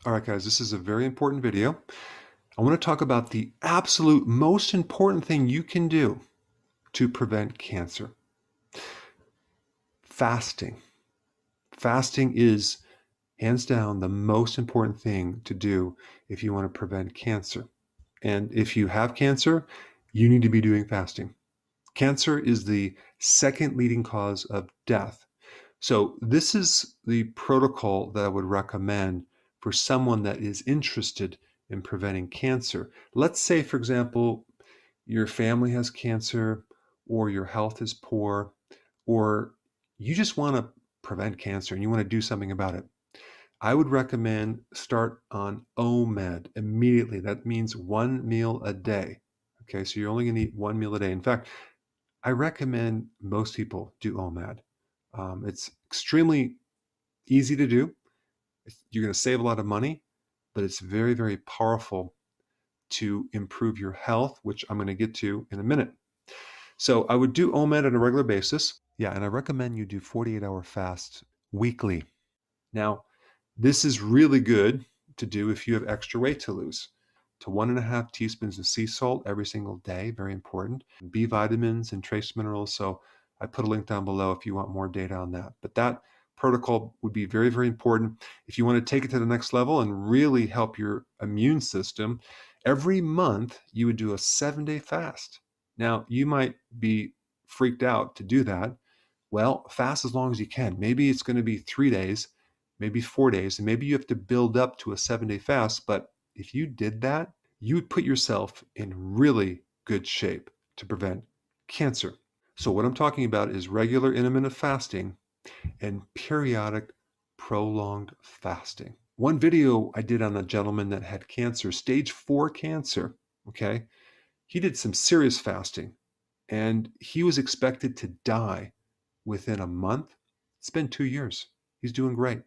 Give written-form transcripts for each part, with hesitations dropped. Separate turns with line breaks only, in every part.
All right, guys, this is a very important video. I want to talk about the absolute most important thing you can do to prevent cancer. Fasting. Fasting is hands down the most important thing to do if you want to prevent cancer. And if you have cancer, you need to be doing fasting. Cancer is the second leading cause of death. So this is the protocol that I would recommend for someone that is interested in preventing cancer. Let's say, for example, your family has cancer, or your health is poor, or you just want to prevent cancer and you want to do something about it. I would recommend start on OMAD immediately. That means 1 meal a day. Okay, so you're only going to eat 1 meal a day. In fact, I recommend most people do OMAD. It's extremely easy to do. You're going to save a lot of money, but it's very, very powerful to improve your health, which I'm going to get to in a minute. So I would do OMAD on a regular basis. Yeah, and I recommend you do 48-hour fasts weekly. Now, this is really good to do if you have extra weight to lose. To 1.5 teaspoons of sea salt every single day, very important. B vitamins and trace minerals. So I put a link down below if you want more data on that. But that protocol would be very, very important. If you want to take it to the next level and really help your immune system, every month you would do a 7-day fast. Now, you might be freaked out to do that. Well, fast as long as you can. Maybe it's going to be 3 days, maybe 4 days, and maybe you have to build up to a 7-day fast. But if you did that, you would put yourself in really good shape to prevent cancer. So what I'm talking about is regular intermittent fasting and periodic prolonged fasting. One video I did on a gentleman that had cancer, stage 4 cancer, okay? He did some serious fasting and he was expected to die within a month. It's been 2 years. He's doing great.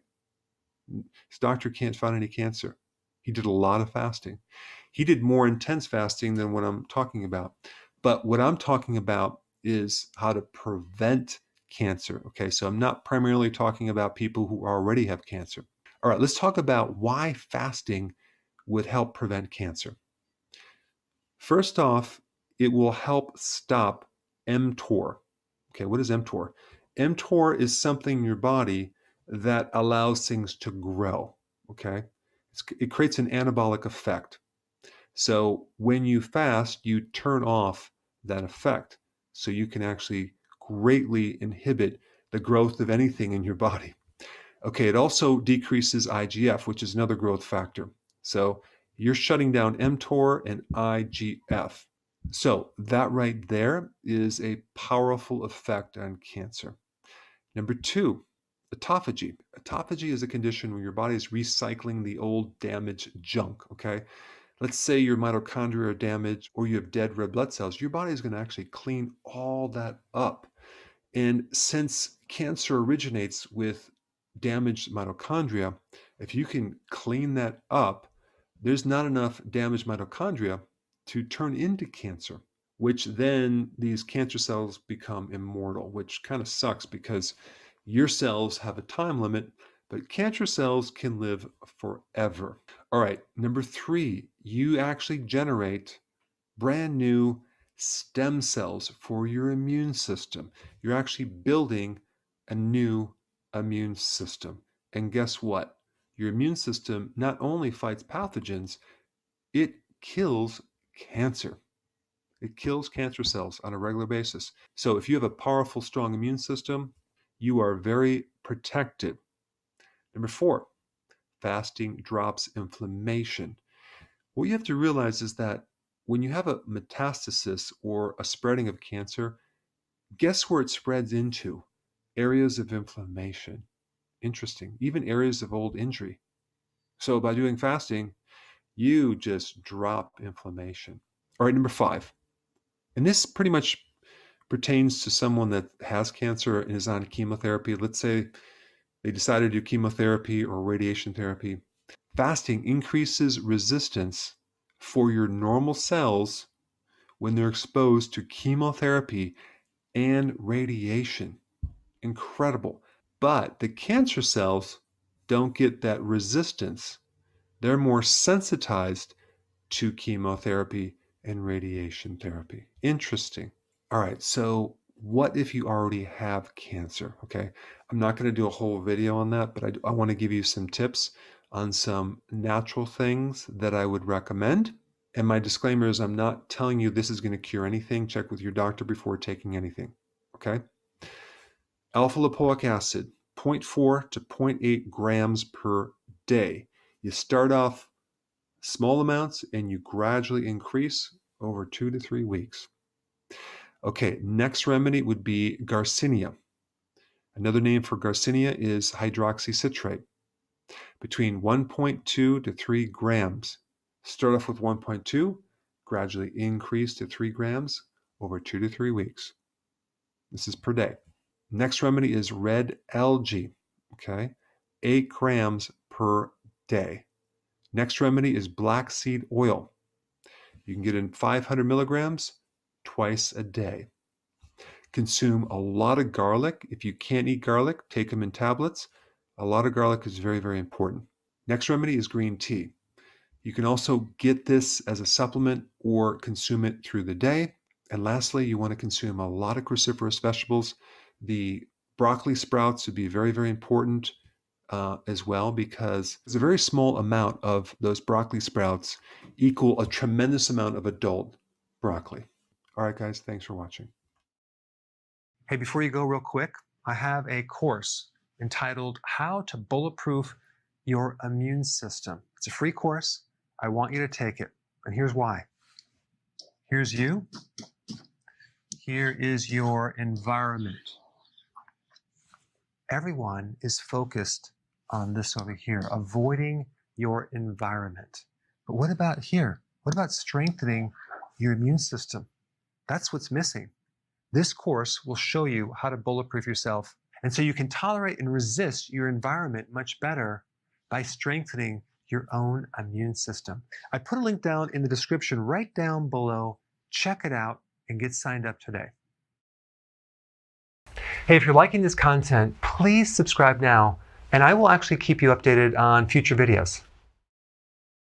His doctor can't find any cancer. He did a lot of fasting. He did more intense fasting than what I'm talking about. But what I'm talking about is how to prevent cancer. Okay, so I'm not primarily talking about people who already have cancer. All right, let's talk about why fasting would help prevent cancer. First off, it will help stop mTOR. Okay, what is mTOR? mTOR is something in your body that allows things to grow. Okay, it creates an anabolic effect. So when you fast, you turn off that effect. So you can actually greatly inhibit the growth of anything in your body. Okay, it also decreases IGF, which is another growth factor. So you're shutting down mTOR and IGF. So that right there is a powerful effect on cancer. Number 2, autophagy. Autophagy is a condition where your body is recycling the old damaged junk, okay? Let's say your mitochondria are damaged or you have dead red blood cells. Your body is going to actually clean all that up. And since cancer originates with damaged mitochondria, if you can clean that up, there's not enough damaged mitochondria to turn into cancer, which then these cancer cells become immortal, which kind of sucks because your cells have a time limit, but cancer cells can live forever. All right, number 3, you actually generate brand new stem cells for your immune system. You're actually building a new immune system. And guess what? Your immune system not only fights pathogens, it kills cancer. It kills cancer cells on a regular basis. So if you have a powerful, strong immune system, you are very protected. Number 4, fasting drops inflammation. What you have to realize is that when you have a metastasis or a spreading of cancer, guess where it spreads into? Areas of inflammation. Interesting. Even areas of old injury. So by doing fasting, you just drop inflammation. All right, number 5. And this pretty much pertains to someone that has cancer and is on chemotherapy. Let's say they decided to do chemotherapy or radiation therapy. Fasting increases resistance for your normal cells when they're exposed to chemotherapy and radiation. Incredible. But the cancer cells don't get that resistance They're more sensitized to chemotherapy and radiation therapy. Interesting. All right, so what if you already have cancer? Okay, I'm not going to do a whole video on that, but I want to give you some tips on some natural things that I would recommend. And my disclaimer is I'm not telling you this is going to cure anything. Check with your doctor before taking anything. Okay? Alpha-lipoic acid, 0.4 to 0.8 grams per day. You start off small amounts and you gradually increase over 2 to 3 weeks. Okay, next remedy would be Garcinia. Another name for Garcinia is hydroxycitrate. Between 1.2 to 3 grams. Start off with 1.2, gradually increase to 3 grams over 2 to 3 weeks. This is per day. Next remedy is red algae, okay? 8 grams per day. Next remedy is black seed oil. You can get in 500 milligrams twice a day. Consume a lot of garlic. If you can't eat garlic, take them in tablets. A lot of garlic is very, very important. Next remedy is green tea. You can also get this as a supplement or consume it through the day. And lastly, you want to consume a lot of cruciferous vegetables. The broccoli sprouts would be very, very important as well, because there's a very small amount of those broccoli sprouts equal a tremendous amount of adult broccoli. All right, guys, thanks for watching. Hey, before you go real quick, I have a course entitled How to Bulletproof Your Immune System. It's a free course. I want you to take it. And here's why. Here's you. Here is your environment. Everyone is focused on this over here, avoiding your environment. But what about here? What about strengthening your immune system? That's what's missing. This course will show you how to bulletproof yourself, and so you can tolerate and resist your environment much better by strengthening your own immune system. I put a link down in the description right down below. Check it out and get signed up today. Hey, if you're liking this content, please subscribe now, and I will actually keep you updated on future videos.